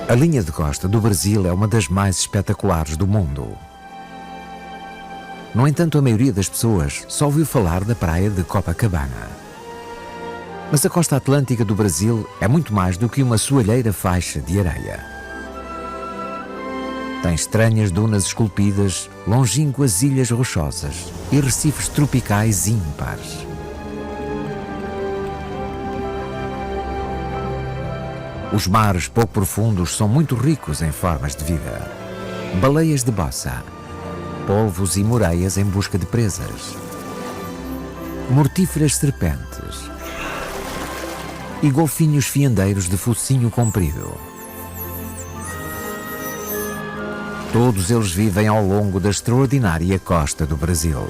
A linha de costa do Brasil é uma das mais espetaculares do mundo. No entanto, a maioria das pessoas só ouviu falar da praia de Copacabana. Mas a costa atlântica do Brasil é muito mais do que uma soalheira faixa de areia. Tem estranhas dunas esculpidas, longínquas ilhas rochosas e recifes tropicais ímpares. Os mares pouco profundos são muito ricos em formas de vida. Baleias de bossa, polvos e moreias em busca de presas, mortíferas serpentes e golfinhos fiandeiros de focinho comprido. Todos eles vivem ao longo da extraordinária costa do Brasil.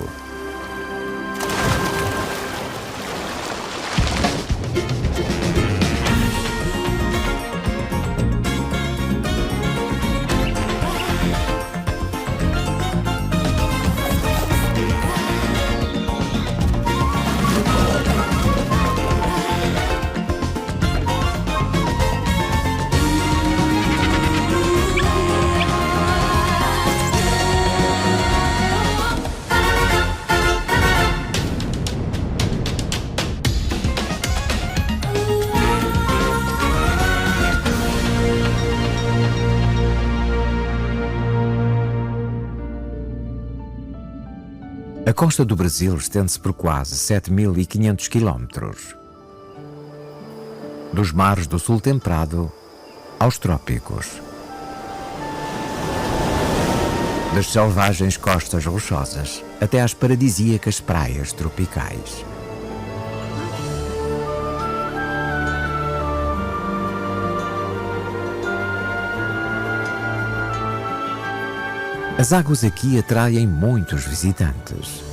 A costa do Brasil estende-se por quase 7.500 quilómetros. Dos mares do sul temperado aos trópicos. Das selvagens costas rochosas até às paradisíacas praias tropicais. As águas aqui atraem muitos visitantes.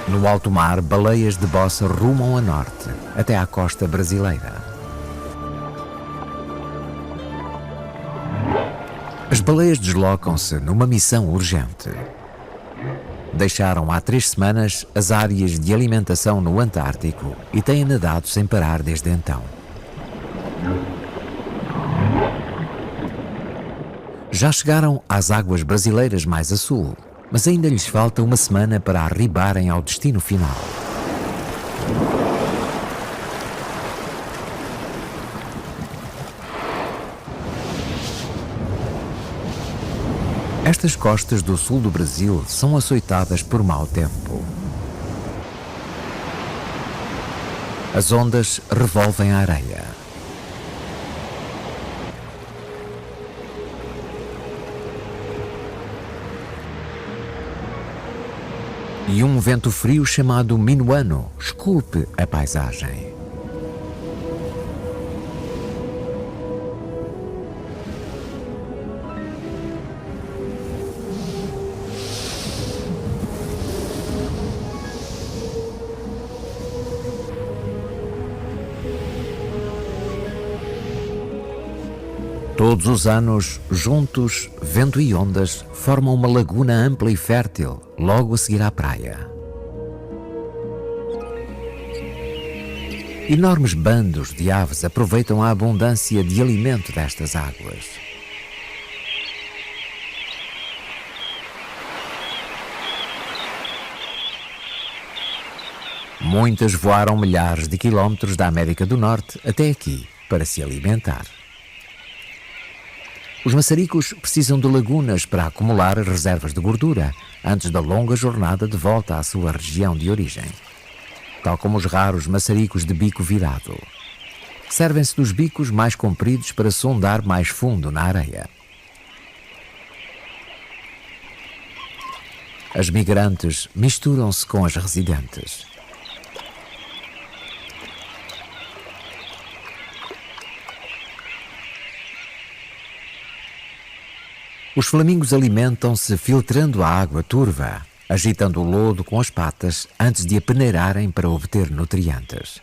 No alto mar, baleias de bossa rumam a norte, até à costa brasileira. As baleias deslocam-se numa missão urgente. Deixaram há 3 semanas as áreas de alimentação no Antártico e têm nadado sem parar desde então. Já chegaram às águas brasileiras mais a sul, mas ainda lhes falta uma semana para arribarem ao destino final. Estas costas do sul do Brasil são açoitadas por mau tempo. As ondas revolvem a areia. E um vento frio chamado minuano esculpe a paisagem. Todos os anos, juntos, vento e ondas formam uma laguna ampla e fértil, logo a seguir à praia. Enormes bandos de aves aproveitam a abundância de alimento destas águas. Muitas voaram milhares de quilómetros da América do Norte até aqui para se alimentar. Os maçaricos precisam de lagunas para acumular reservas de gordura antes da longa jornada de volta à sua região de origem. Tal como os raros maçaricos de bico virado. Servem-se dos bicos mais compridos para sondar mais fundo na areia. As migrantes misturam-se com as residentes. Os flamingos alimentam-se filtrando a água turva, agitando o lodo com as patas antes de a peneirarem para obter nutrientes.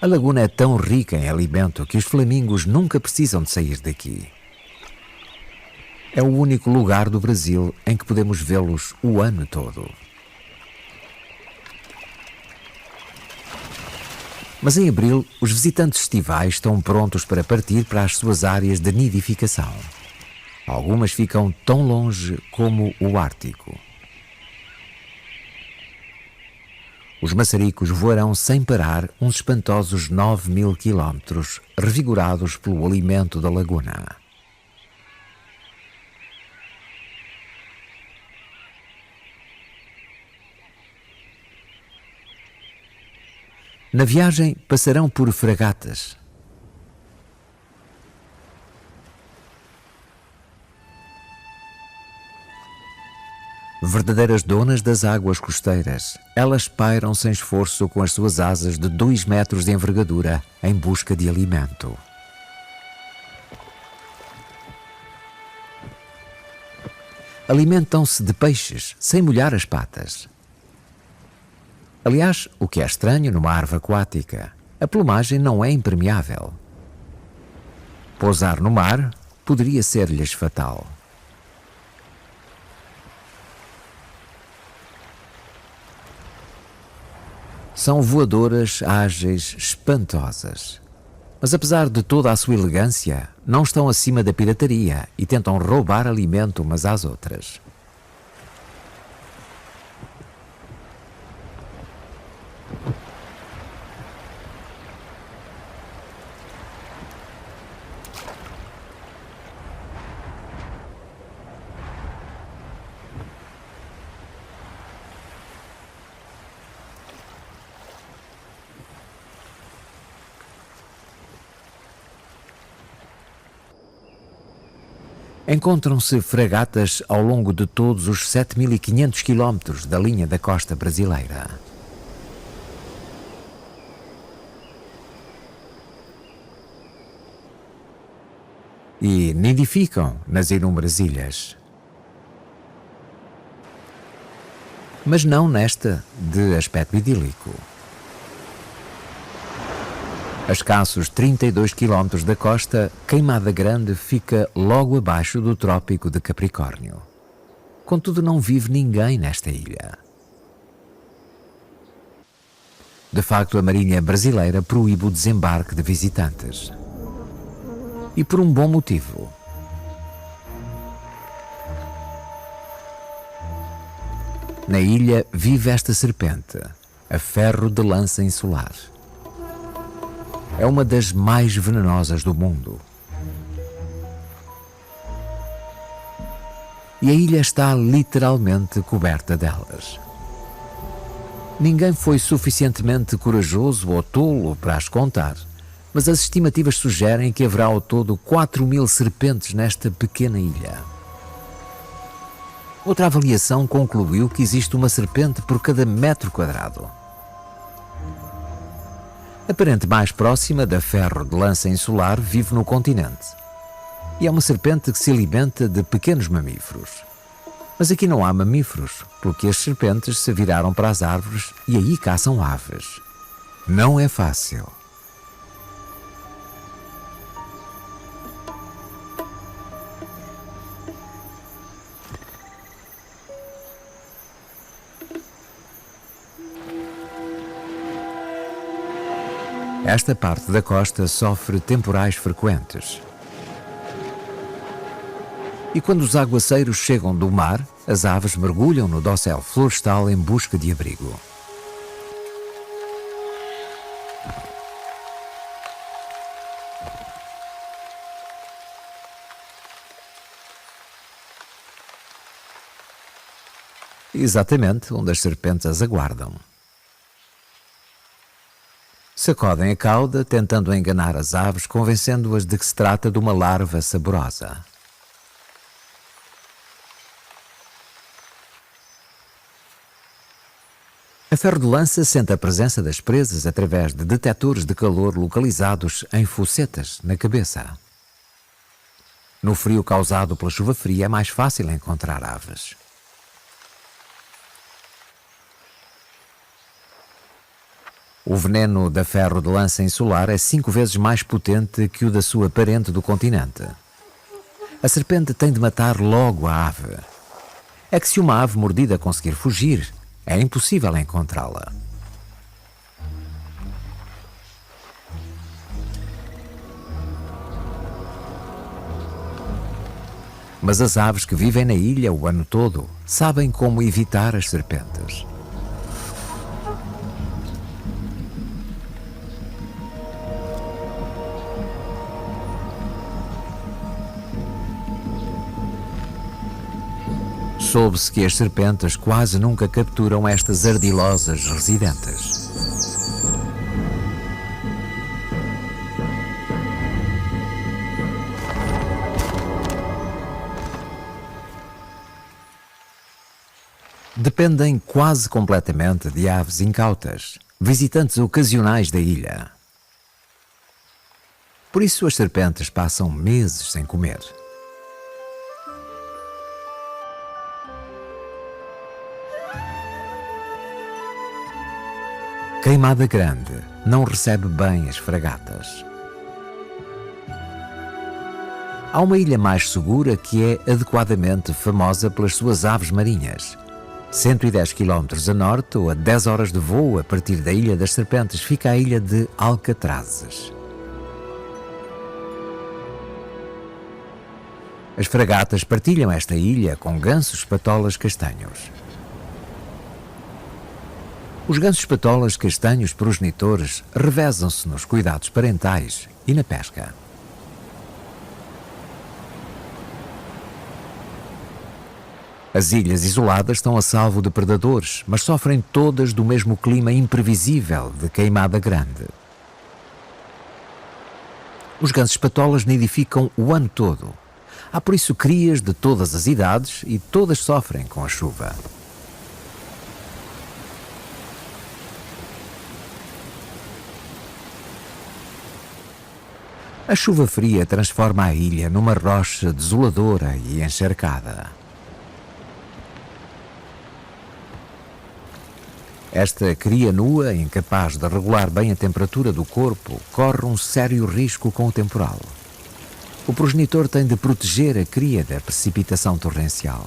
A laguna é tão rica em alimento que os flamingos nunca precisam de sair daqui. É o único lugar do Brasil em que podemos vê-los o ano todo. Mas em abril, os visitantes estivais estão prontos para partir para as suas áreas de nidificação. Algumas ficam tão longe como o Ártico. Os maçaricos voarão sem parar uns espantosos 9.000 quilómetros, revigorados pelo alimento da laguna. Na viagem passarão por fragatas. Verdadeiras donas das águas costeiras, elas pairam sem esforço com as suas asas de 2 metros de envergadura em busca de alimento. Alimentam-se de peixes sem molhar as patas. Aliás, o que é estranho numa árvore aquática, a plumagem não é impermeável. Pousar no mar poderia ser-lhes fatal. São voadoras ágeis, espantosas. Mas apesar de toda a sua elegância, não estão acima da pirataria e tentam roubar alimento umas às outras. Encontram-se fragatas ao longo de todos os 7.500 quilómetros da linha da costa brasileira. E nidificam nas inúmeras ilhas. Mas não nesta de aspecto idílico. A escassos 32 quilómetros da costa, Queimada Grande fica logo abaixo do Trópico de Capricórnio. Contudo, não vive ninguém nesta ilha. De facto, a Marinha Brasileira proíbe o desembarque de visitantes. E por um bom motivo. Na ilha vive esta serpente, a ferro de lança insular. É uma das mais venenosas do mundo. E a ilha está literalmente coberta delas. Ninguém foi suficientemente corajoso ou tolo para as contar, mas as estimativas sugerem que haverá ao todo 4.000 serpentes nesta pequena ilha. Outra avaliação concluiu que existe uma serpente por cada metro quadrado. A parente mais próxima da ferro de lança insular vive no continente. E é uma serpente que se alimenta de pequenos mamíferos. Mas aqui não há mamíferos, porque as serpentes se viraram para as árvores e aí caçam aves. Não é fácil. Esta parte da costa sofre temporais frequentes. E quando os aguaceiros chegam do mar, as aves mergulham no dossel florestal em busca de abrigo. Exatamente onde as serpentes as aguardam. Sacodem a cauda, tentando enganar as aves, convencendo-as de que se trata de uma larva saborosa. A ferro de lança sente a presença das presas através de detectores de calor localizados em focetas na cabeça. No frio causado pela chuva fria é mais fácil encontrar aves. O veneno da ferro de lança insular é 5 vezes mais potente que o da sua parente do continente. A serpente tem de matar logo a ave. É que se uma ave mordida conseguir fugir, é impossível encontrá-la. Mas as aves que vivem na ilha o ano todo sabem como evitar as serpentes. Soube-se que as serpentes quase nunca capturam estas ardilosas residentes. Dependem quase completamente de aves incautas, visitantes ocasionais da ilha. Por isso as serpentes passam meses sem comer. Queimada Grande não recebe bem as fragatas. Há uma ilha mais segura que é adequadamente famosa pelas suas aves marinhas. 110 km a norte ou a 10 horas de voo a partir da Ilha das Serpentes fica a ilha de Alcatrazes. As fragatas partilham esta ilha com gansos patolas castanhos. Os gansos patolas castanhos progenitores revezam-se nos cuidados parentais e na pesca. As ilhas isoladas estão a salvo de predadores, mas sofrem todas do mesmo clima imprevisível de Queimada Grande. Os gansos patolas nidificam o ano todo. Há por isso crias de todas as idades e todas sofrem com a chuva. A chuva fria transforma a ilha numa rocha desoladora e encharcada. Esta cria nua, incapaz de regular bem a temperatura do corpo, corre um sério risco com o temporal. O progenitor tem de proteger a cria da precipitação torrencial.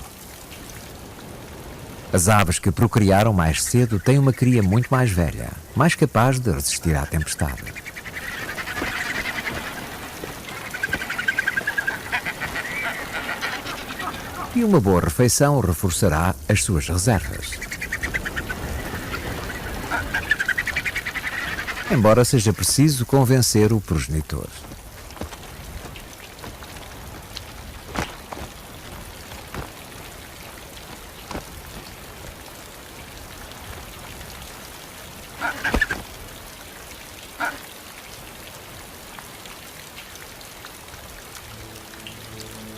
As aves que procriaram mais cedo têm uma cria muito mais velha, mais capaz de resistir à tempestade. E uma boa refeição reforçará as suas reservas. Embora seja preciso convencer o progenitor.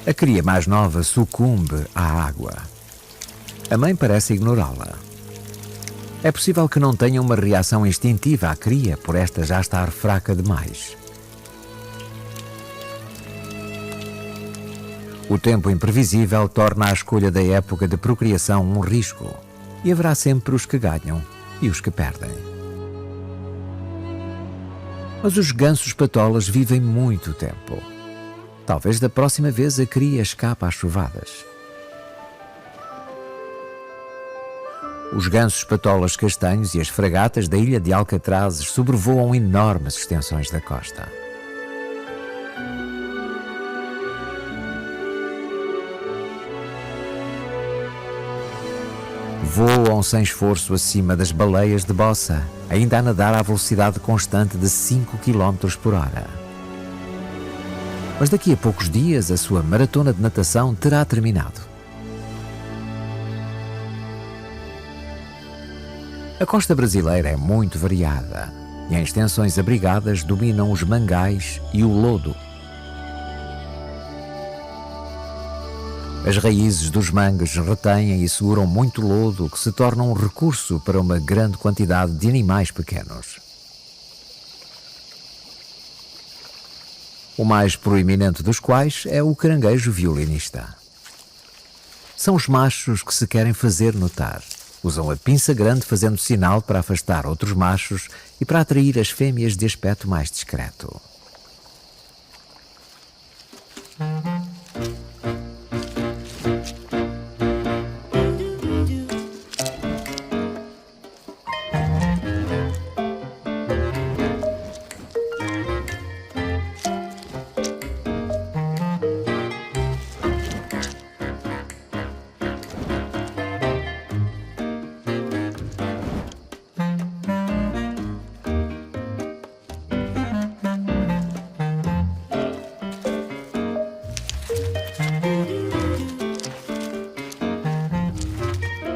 A cria mais nova sucumbe à água. A mãe parece ignorá-la. É possível que não tenha uma reação instintiva à cria, por esta já estar fraca demais. O tempo imprevisível torna a escolha da época de procriação um risco, e haverá sempre os que ganham e os que perdem. Mas os gansos patolas vivem muito tempo. Talvez da próxima vez a cria escape às chuvadas. Os gansos patolas castanhos e as fragatas da ilha de Alcatrazes sobrevoam enormes extensões da costa. Voam sem esforço acima das baleias de bossa, ainda a nadar à velocidade constante de 5 km por hora. Mas daqui a poucos dias a sua maratona de natação terá terminado. A costa brasileira é muito variada e em extensões abrigadas dominam os mangais e o lodo. As raízes dos mangues retêm e seguram muito lodo, que se torna um recurso para uma grande quantidade de animais pequenos. O mais proeminente dos quais é o caranguejo violinista. São os machos que se querem fazer notar. Usam a pinça grande fazendo sinal para afastar outros machos e para atrair as fêmeas de aspecto mais discreto.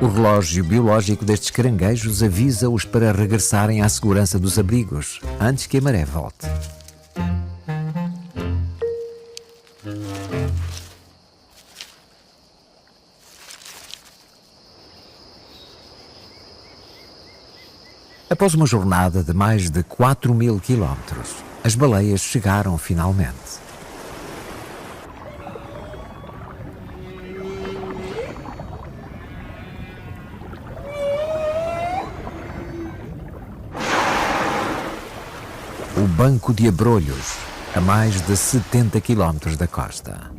O relógio biológico destes caranguejos avisa-os para regressarem à segurança dos abrigos, antes que a maré volte. Após uma jornada de mais de 4.000 quilómetros, as baleias chegaram finalmente. O Banco de Abrolhos, a mais de 70 quilómetros da costa.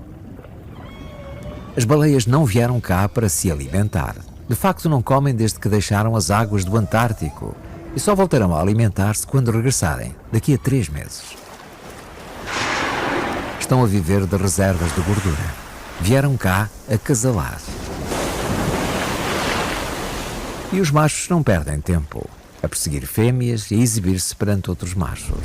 As baleias não vieram cá para se alimentar. De facto, não comem desde que deixaram as águas do Antártico e só voltarão a alimentar-se quando regressarem, daqui a 3 meses. Estão a viver de reservas de gordura. Vieram cá acasalar. E os machos não perdem tempo a perseguir fêmeas e a exibir-se perante outros machos.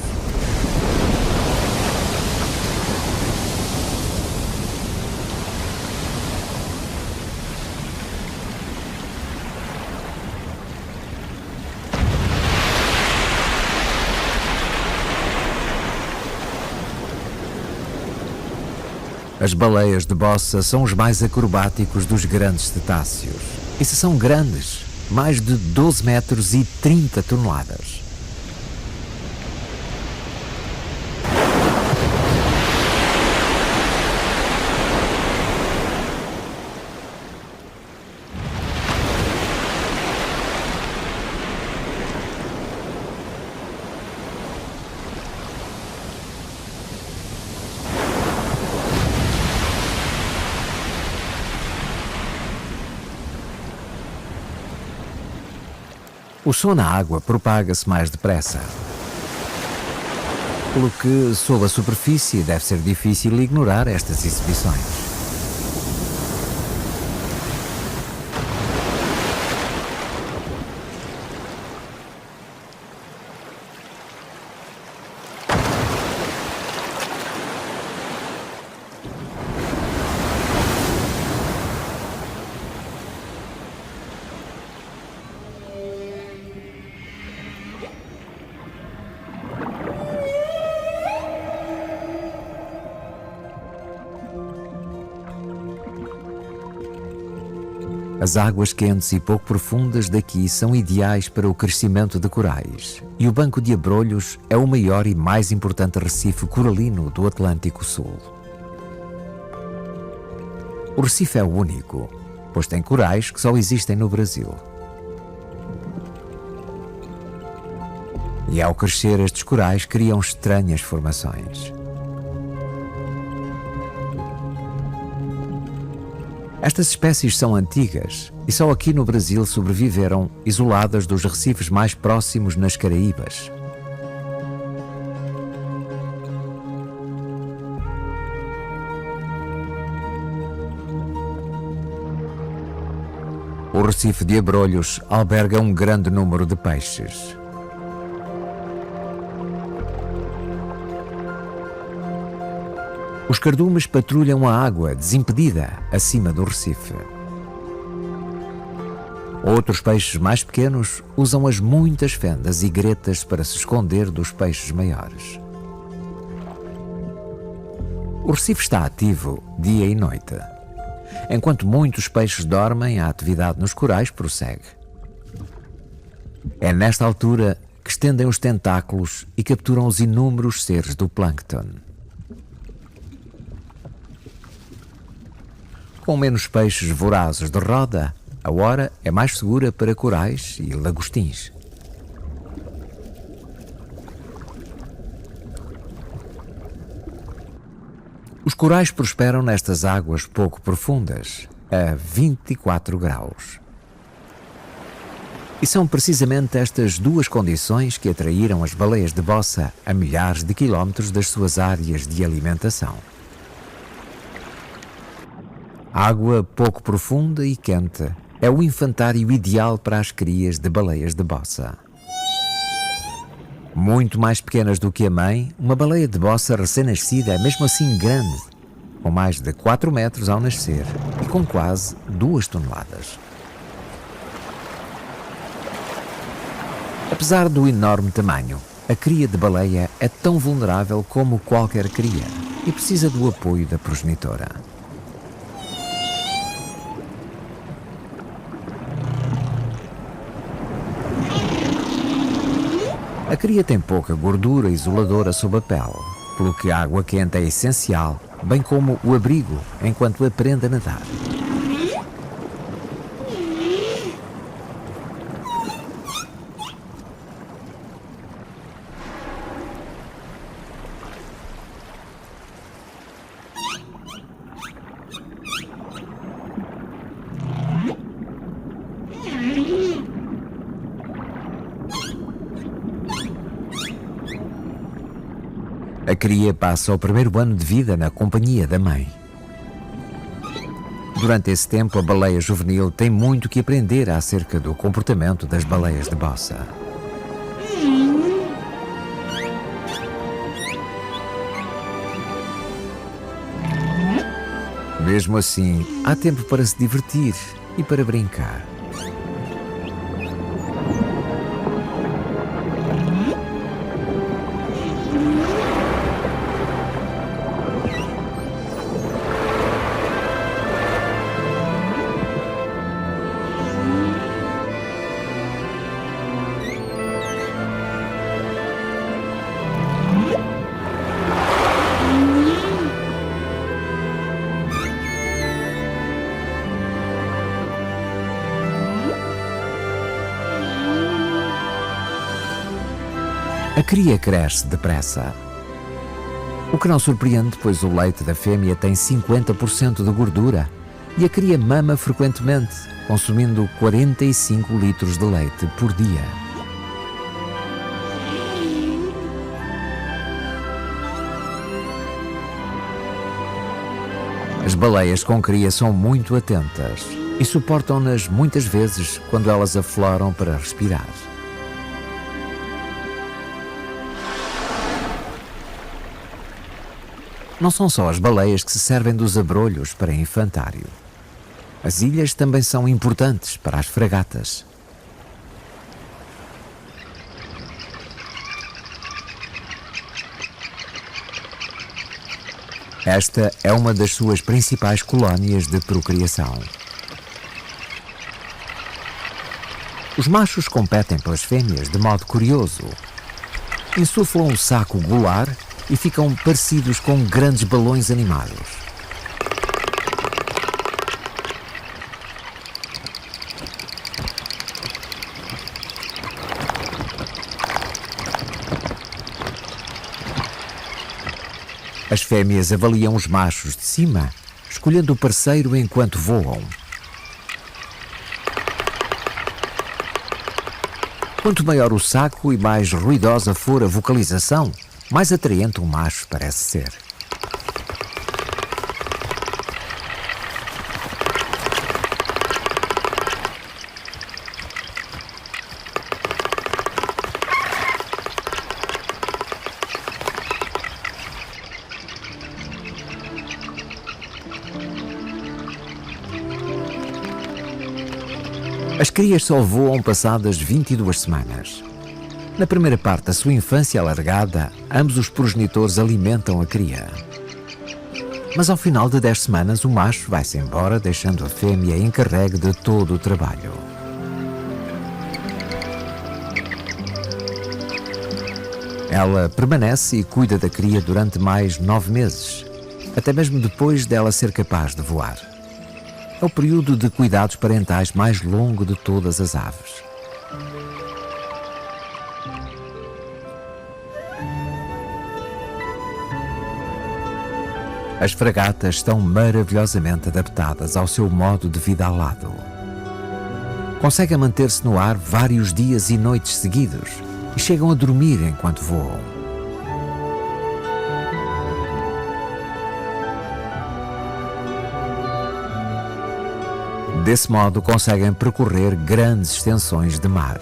As baleias de bossa são os mais acrobáticos dos grandes cetáceos. E se são grandes, mais de 12 metros e 30 toneladas. O som na água propaga-se mais depressa, pelo que, sob a superfície, deve ser difícil ignorar estas exibições. As águas quentes e pouco profundas daqui são ideais para o crescimento de corais, e o Banco de Abrolhos é o maior e mais importante recife coralino do Atlântico Sul. O recife é único, pois tem corais que só existem no Brasil. E ao crescer, estes corais criam estranhas formações. Estas espécies são antigas e só aqui no Brasil sobreviveram, isoladas dos recifes mais próximos nas Caraíbas. O Recife de Abrolhos alberga um grande número de peixes. Os cardumes patrulham a água desimpedida acima do recife. Outros peixes mais pequenos usam as muitas fendas e gretas para se esconder dos peixes maiores. O recife está ativo dia e noite. Enquanto muitos peixes dormem, a atividade nos corais prossegue. É nesta altura que estendem os tentáculos e capturam os inúmeros seres do plâncton. Com menos peixes vorazes de roda, a hora é mais segura para corais e lagostins. Os corais prosperam nestas águas pouco profundas, a 24 graus. E são precisamente estas duas condições que atraíram as baleias de bossa a milhares de quilómetros das suas áreas de alimentação. Água pouco profunda e quente é o infantário ideal para as crias de baleias de bossa. Muito mais pequenas do que a mãe, uma baleia de bossa recém-nascida é mesmo assim grande, com mais de 4 metros ao nascer e com quase 2 toneladas. Apesar do enorme tamanho, a cria de baleia é tão vulnerável como qualquer cria e precisa do apoio da progenitora. A cria tem pouca gordura isoladora sob a pele, pelo que a água quente é essencial, bem como o abrigo enquanto aprende a nadar. A cria passa o primeiro ano de vida na companhia da mãe. Durante esse tempo, a baleia juvenil tem muito que aprender acerca do comportamento das baleias de bossa. Mesmo assim, há tempo para se divertir e para brincar. A cria cresce depressa. O que não surpreende, pois o leite da fêmea tem 50% de gordura e a cria mama frequentemente, consumindo 45 litros de leite por dia. As baleias com cria são muito atentas e suportam-nas muitas vezes quando elas afloram para respirar. Não são só as baleias que se servem dos abrolhos para infantário. As ilhas também são importantes para as fragatas. Esta é uma das suas principais colónias de procriação. Os machos competem pelas fêmeas de modo curioso. Insuflam o saco gular e ficam parecidos com grandes balões animados. As fêmeas avaliam os machos de cima, escolhendo o parceiro enquanto voam. Quanto maior o saco e mais ruidosa for a vocalização, mais atraente um macho parece ser. As crias só voam passadas 22 semanas. Na primeira parte da sua infância alargada, ambos os progenitores alimentam a cria. Mas ao final de 10 semanas, o macho vai-se embora, deixando a fêmea encarregue de todo o trabalho. Ela permanece e cuida da cria durante mais 9 meses, até mesmo depois dela ser capaz de voar. É o período de cuidados parentais mais longo de todas as aves. As fragatas estão maravilhosamente adaptadas ao seu modo de vida alado. Conseguem manter-se no ar vários dias e noites seguidos e chegam a dormir enquanto voam. Desse modo, conseguem percorrer grandes extensões de mar.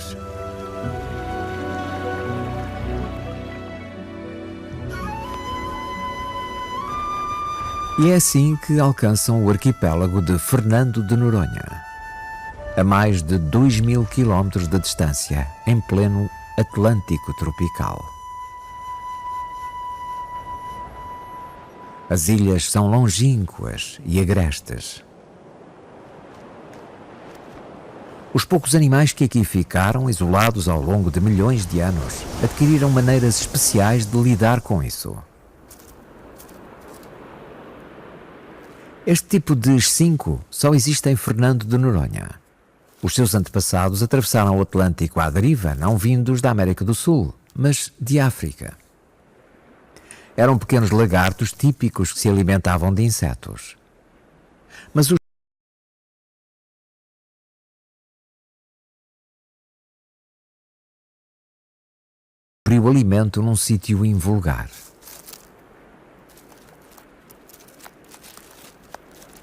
E é assim que alcançam o arquipélago de Fernando de Noronha. a mais de 2.000 quilómetros de distância, em pleno Atlântico tropical. As ilhas são longínquas e agrestes. Os poucos animais que aqui ficaram, isolados ao longo de milhões de anos, adquiriram maneiras especiais de lidar com isso. Este tipo de escinco só existe em Fernando de Noronha. Os seus antepassados atravessaram o Atlântico à deriva, não vindos da América do Sul, mas de África. Eram pequenos lagartos típicos que se alimentavam de insetos. Mas o alimento num sítio invulgar.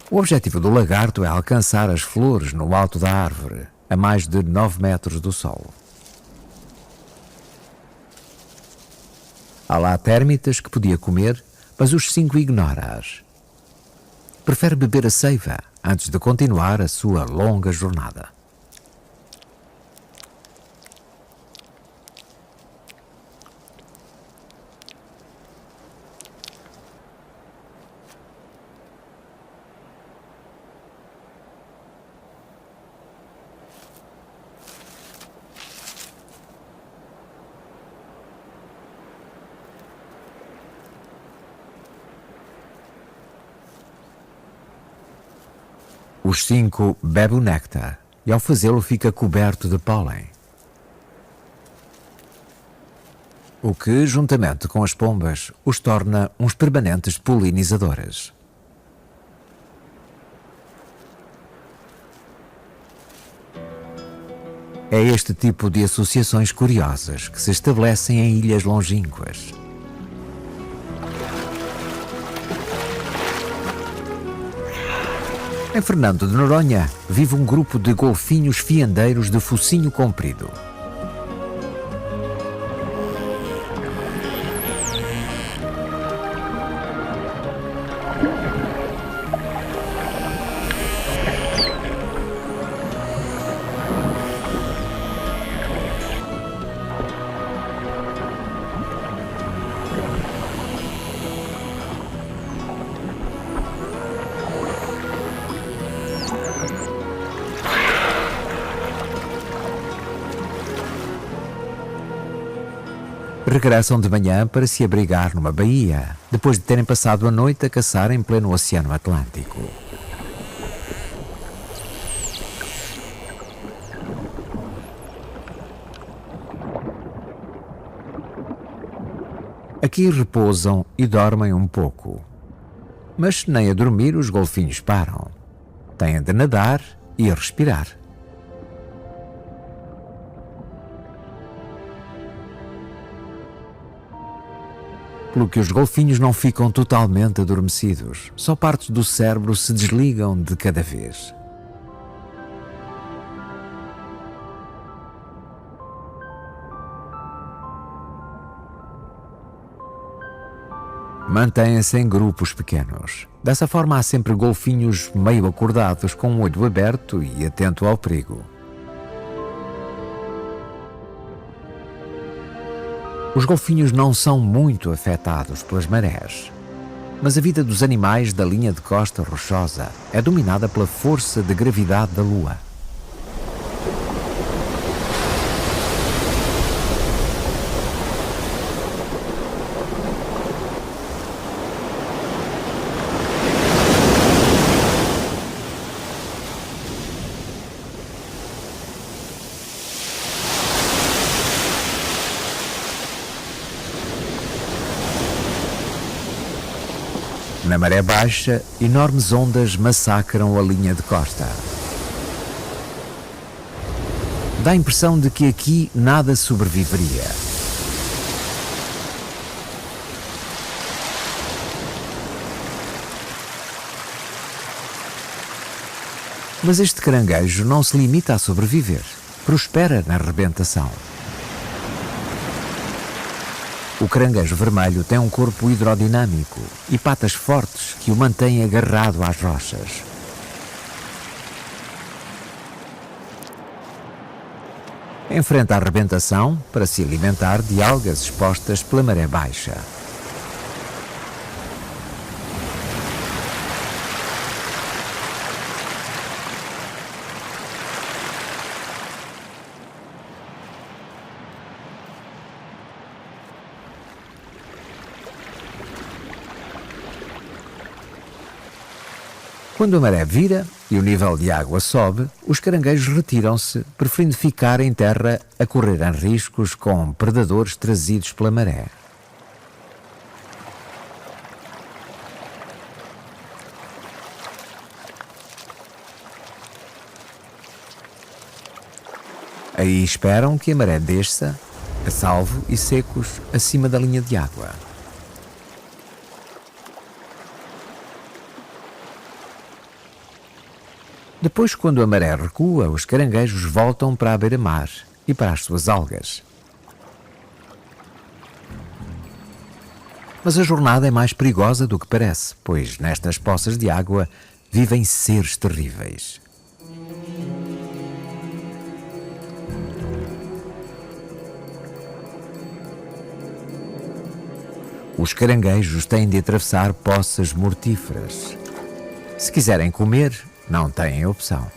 O objetivo do lagarto é alcançar as flores no alto da árvore, a mais de 9 metros do solo. Há lá térmitas que podia comer, mas os 5 ignora-as. Prefere beber a seiva antes de continuar a sua longa jornada. Os 5 bebe o néctar e ao fazê-lo fica coberto de pólen. O que, juntamente com as pombas, os torna uns permanentes polinizadores. É este tipo de associações curiosas que se estabelecem em ilhas longínquas. Em Fernando de Noronha vive um grupo de golfinhos fiandeiros de focinho comprido. Regressam de manhã para se abrigar numa baía, depois de terem passado a noite a caçar em pleno Oceano Atlântico. Aqui repousam e dormem um pouco. Mas nem a dormir os golfinhos param. Têm de nadar e respirar. Pelo que os golfinhos não ficam totalmente adormecidos, só partes do cérebro se desligam de cada vez. Mantêm-se em grupos pequenos. Dessa forma há sempre golfinhos meio acordados, com o olho aberto e atento ao perigo. Os golfinhos não são muito afetados pelas marés, mas a vida dos animais da linha de costa rochosa é dominada pela força de gravidade da Lua. Na maré baixa, enormes ondas massacram a linha de costa. Dá a impressão de que aqui nada sobreviveria. Mas este caranguejo não se limita a sobreviver, prospera na rebentação. O caranguejo vermelho tem um corpo hidrodinâmico e patas fortes que o mantêm agarrado às rochas. Enfrenta a arrebentação para se alimentar de algas expostas pela maré baixa. Quando a maré vira e o nível de água sobe, os caranguejos retiram-se, preferindo ficar em terra a correrem riscos com predadores trazidos pela maré. Aí esperam que a maré desça, a salvo e secos, acima da linha de água. Depois, quando a maré recua, os caranguejos voltam para a beira-mar e para as suas algas. Mas a jornada é mais perigosa do que parece, pois nestas poças de água vivem seres terríveis. Os caranguejos têm de atravessar poças mortíferas. Se quiserem comer, não têm opção.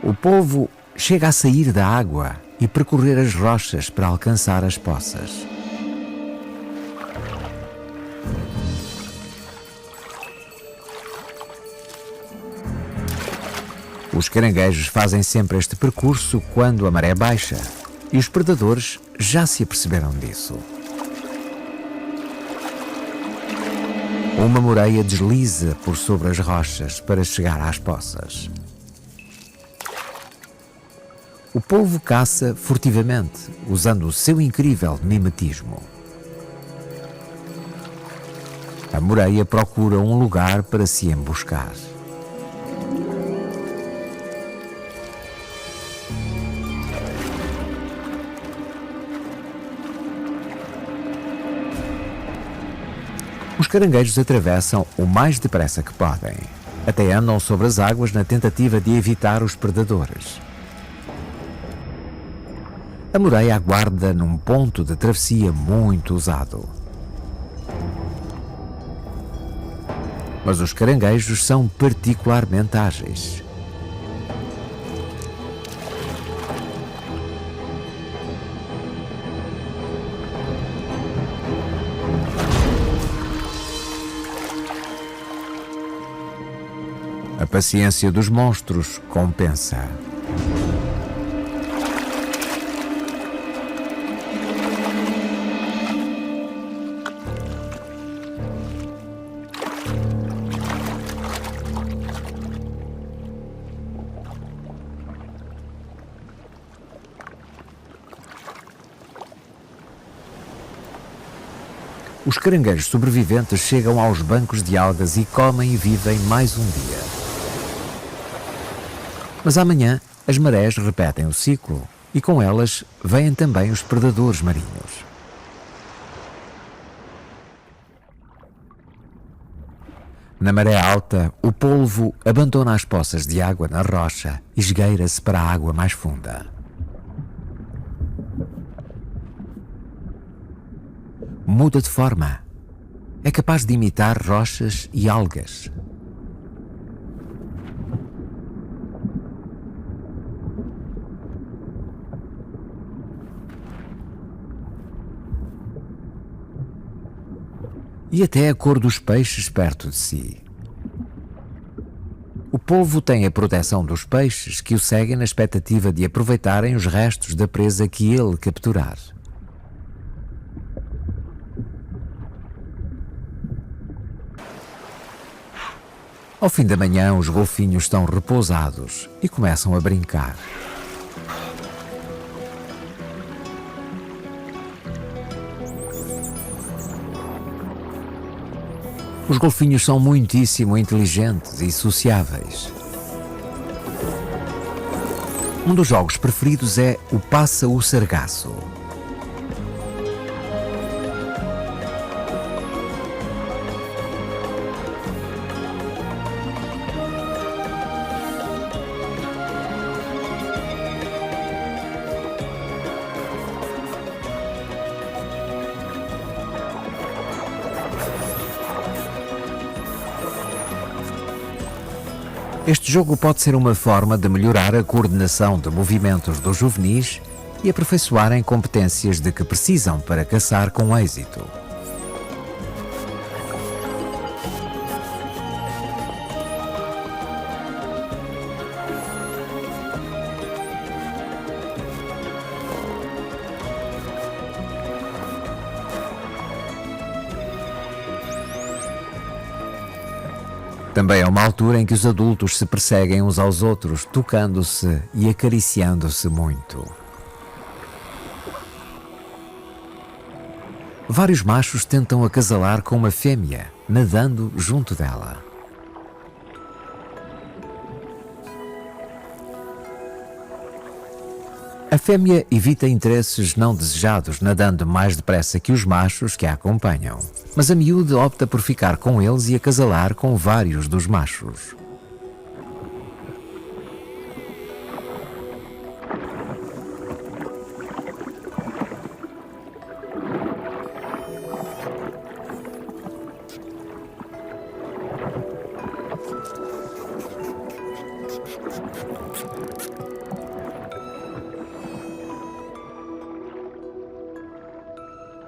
O polvo chega a sair da água e percorrer as rochas para alcançar as poças. Os caranguejos fazem sempre este percurso quando a maré baixa, e os predadores já se aperceberam disso. Uma moreia desliza por sobre as rochas para chegar às poças. O polvo caça furtivamente, usando o seu incrível mimetismo. A moreia procura um lugar para se emboscar. Os caranguejos atravessam o mais depressa que podem. Até andam sobre as águas na tentativa de evitar os predadores. A moreia aguarda num ponto de travessia muito usado. Mas os caranguejos são particularmente ágeis. A paciência dos monstros compensa. Os caranguejos sobreviventes chegam aos bancos de algas e comem e vivem mais um dia. Mas amanhã as marés repetem o ciclo e com elas vêm também os predadores marinhos. Na maré alta, o polvo abandona as poças de água na rocha e esgueira-se para a água mais funda. Muda de forma. É capaz de imitar rochas e algas. E até a cor dos peixes perto de si. O polvo tem a proteção dos peixes que o seguem na expectativa de aproveitarem os restos da presa que ele capturar. Ao fim da manhã, os golfinhos estão repousados e começam a brincar. Os golfinhos são muitíssimo inteligentes e sociáveis. Um dos jogos preferidos é o Passa o Sargaço. Este jogo pode ser uma forma de melhorar a coordenação de movimentos dos juvenis e aperfeiçoarem competências de que precisam para caçar com êxito. Também é uma altura em que os adultos se perseguem uns aos outros, tocando-se e acariciando-se muito. Vários machos tentam acasalar com uma fêmea, nadando junto dela. A fêmea evita interesses não desejados, nadando mais depressa que os machos que a acompanham. Mas a miúde opta por ficar com eles e acasalar com vários dos machos.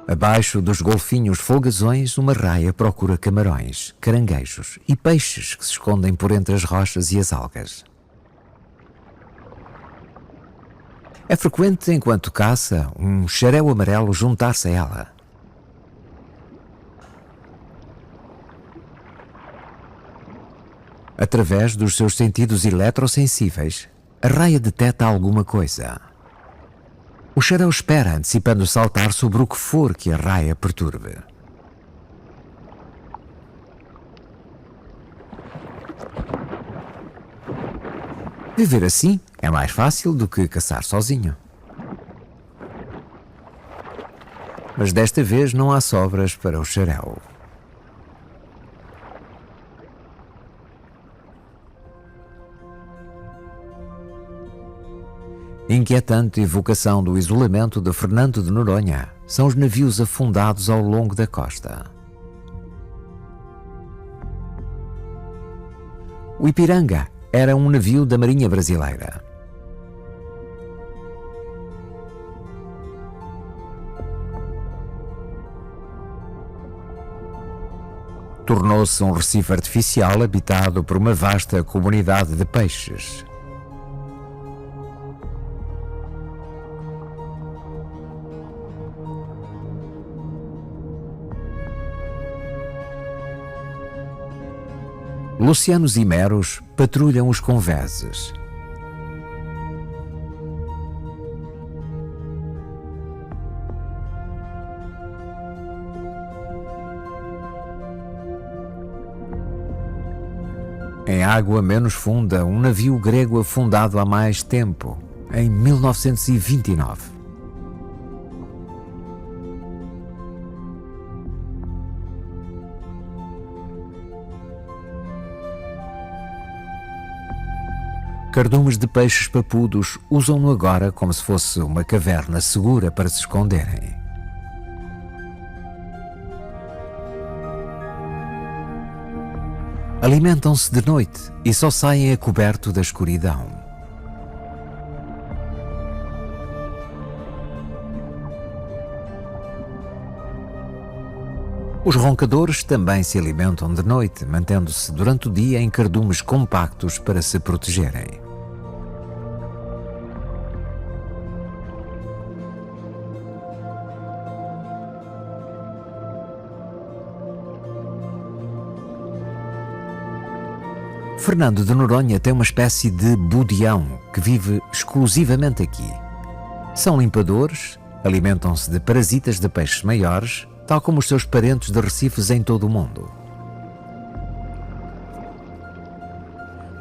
Abaixo dos golfinhos folgazões, uma raia procura camarões, caranguejos e peixes que se escondem por entre as rochas e as algas. É frequente, enquanto caça, um xareu amarelo juntar-se a ela. Através dos seus sentidos eletrossensíveis, a raia detecta alguma coisa. O xareu espera, antecipando saltar sobre o que for que a raia perturbe. Viver assim é mais fácil do que caçar sozinho. Mas desta vez não há sobras para o xareu. Inquietante evocação do isolamento de Fernando de Noronha são os navios afundados ao longo da costa. O Ipiranga era um navio da Marinha Brasileira. Tornou-se um recife artificial habitado por uma vasta comunidade de peixes. Lucianos e meros patrulham os conveses. Em água menos funda, um navio grego afundado há mais tempo, em 1929. Cardumes de peixes papudos usam-no agora como se fosse uma caverna segura para se esconderem. Alimentam-se de noite e só saem a coberto da escuridão. Os roncadores também se alimentam de noite, mantendo-se durante o dia em cardumes compactos para se protegerem. Fernando de Noronha tem uma espécie de budião que vive exclusivamente aqui. São limpadores, alimentam-se de parasitas de peixes maiores, tal como os seus parentes de recifes em todo o mundo.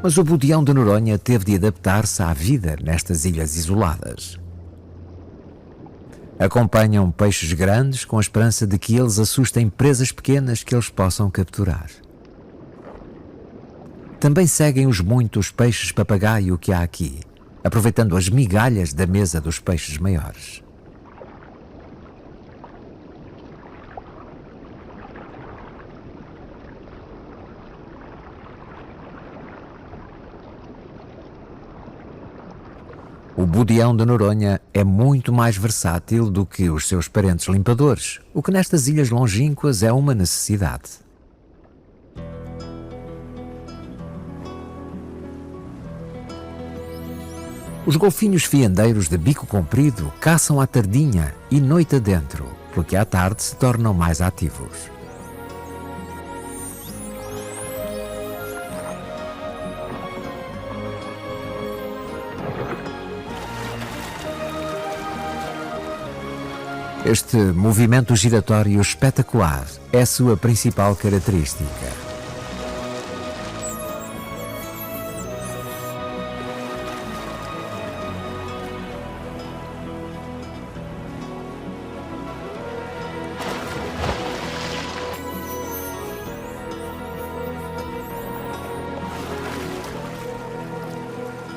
Mas o budião de Noronha teve de adaptar-se à vida nestas ilhas isoladas. Acompanham peixes grandes com a esperança de que eles assustem presas pequenas que eles possam capturar. Também seguem os muitos peixes papagaio que há aqui, aproveitando as migalhas da mesa dos peixes maiores. O budeão de Noronha é muito mais versátil do que os seus parentes limpadores, o que nestas ilhas longínquas é uma necessidade. Os golfinhos fiandeiros de bico comprido caçam à tardinha e noite adentro, porque à tarde se tornam mais ativos. Este movimento giratório espetacular é a sua principal característica.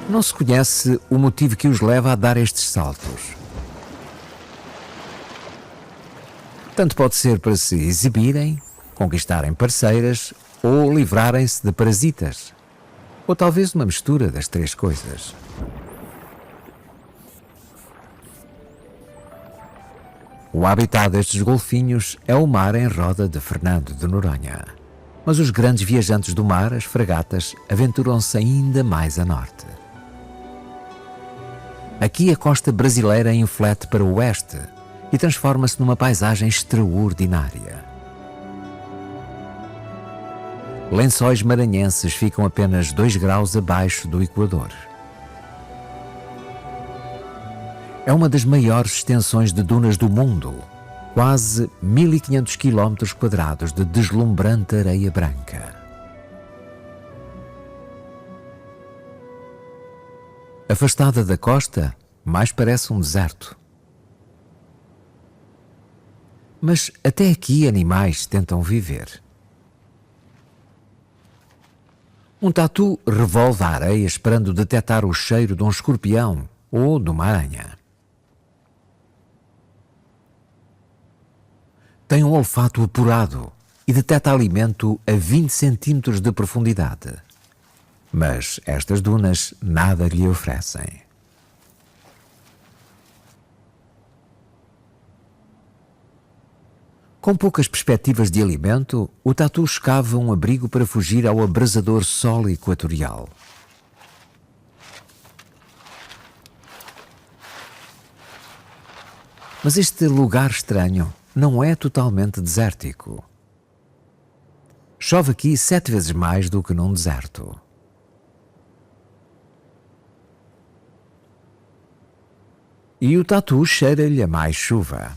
Não se conhece o motivo que os leva a dar estes saltos. Tanto pode ser para se exibirem, conquistarem parceiras ou livrarem-se de parasitas. Ou talvez uma mistura das três coisas. O habitat destes golfinhos é o mar em roda de Fernando de Noronha. Mas os grandes viajantes do mar, as fragatas, aventuram-se ainda mais a norte. Aqui a costa brasileira inflete para o oeste e transforma-se numa paisagem extraordinária. Lençóis maranhenses ficam apenas 2 graus abaixo do Equador. É uma das maiores extensões de dunas do mundo, quase 1500 km² de deslumbrante areia branca. Afastada da costa, mais parece um deserto. Mas até aqui animais tentam viver. Um tatu revolve a areia esperando detectar o cheiro de um escorpião ou de uma aranha. Tem um olfato apurado e detecta alimento a 20 centímetros de profundidade. Mas estas dunas nada lhe oferecem. Com poucas perspectivas de alimento, o tatu escava um abrigo para fugir ao abrasador sol equatorial. Mas este lugar estranho não é totalmente desértico. Chove aqui 7 vezes mais do que num deserto. E o tatu cheira-lhe a mais chuva.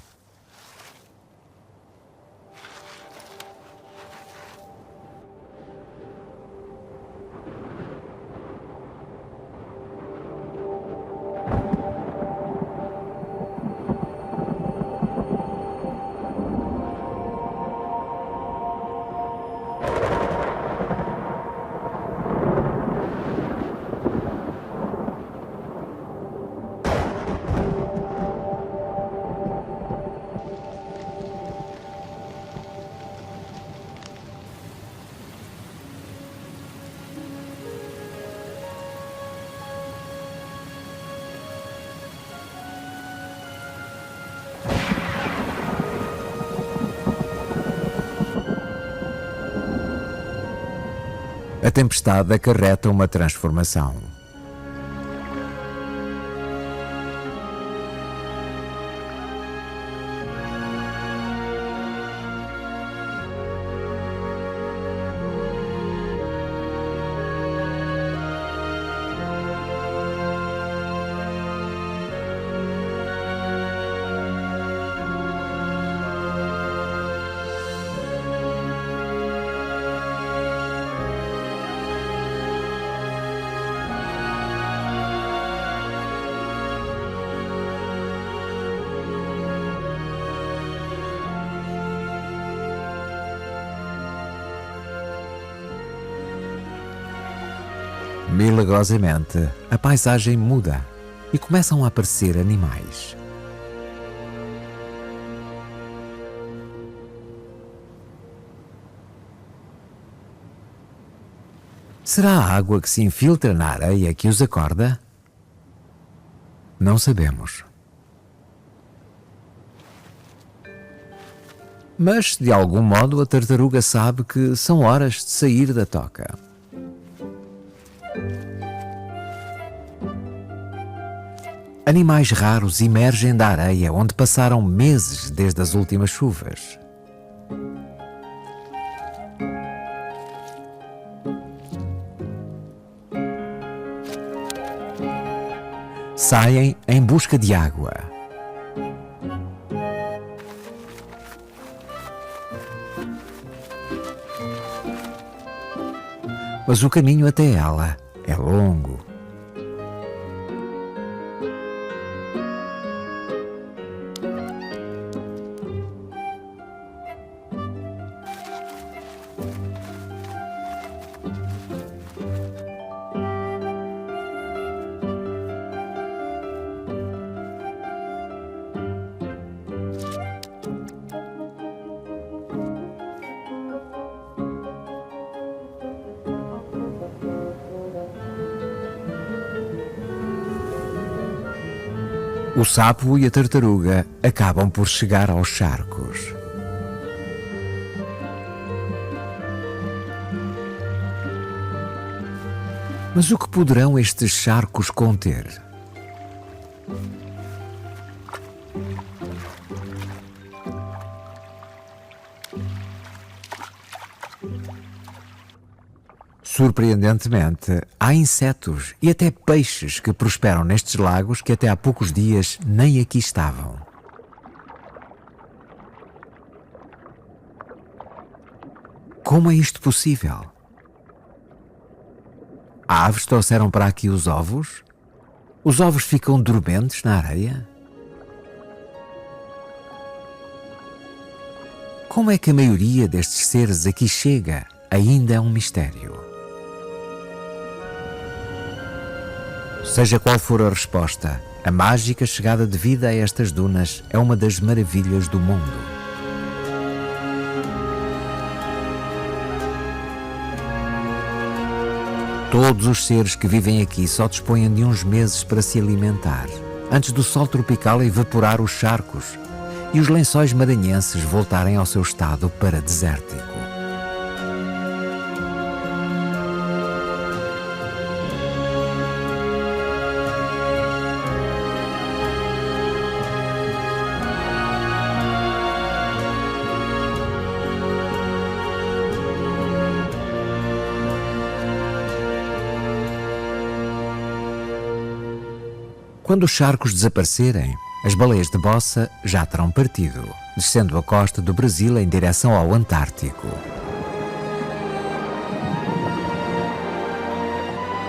A tempestade acarreta uma transformação. Milagrosamente, a paisagem muda e começam a aparecer animais. Será a água que se infiltra na areia que os acorda? Não sabemos. Mas, de algum modo, a tartaruga sabe que são horas de sair da toca. Animais raros emergem da areia onde passaram meses desde as últimas chuvas. Saem em busca de água. Mas o caminho até ela é longo. O sapo e a tartaruga acabam por chegar aos charcos. Mas o que poderão estes charcos conter? Surpreendentemente, há insetos e até peixes que prosperam nestes lagos que até há poucos dias nem aqui estavam. Como é isto possível? Aves trouxeram para aqui os ovos? Os ovos ficam dormentes na areia? Como é que a maioria destes seres aqui chega? Ainda é um mistério. Seja qual for a resposta, a mágica chegada de vida a estas dunas é uma das maravilhas do mundo. Todos os seres que vivem aqui só dispõem de uns meses para se alimentar, antes do sol tropical evaporar os charcos e os lençóis maranhenses voltarem ao seu estado paradesértico. Quando os charcos desaparecerem, as baleias de bossa já terão partido, descendo a costa do Brasil em direção ao Antártico.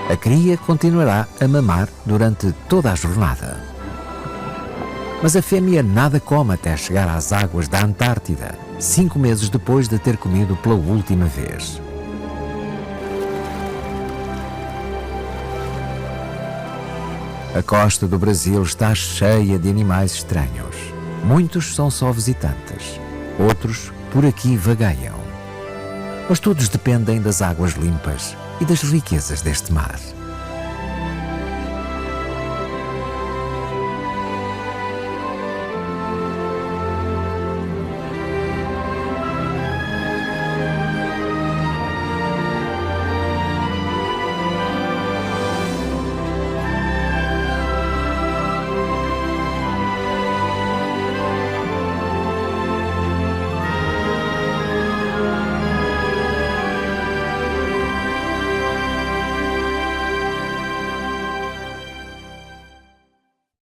A cria continuará a mamar durante toda a jornada. Mas a fêmea nada come até chegar às águas da Antártida, 5 meses depois de ter comido pela última vez. A costa do Brasil está cheia de animais estranhos. Muitos são só visitantes, outros por aqui vagueiam. Mas todos dependem das águas limpas e das riquezas deste mar.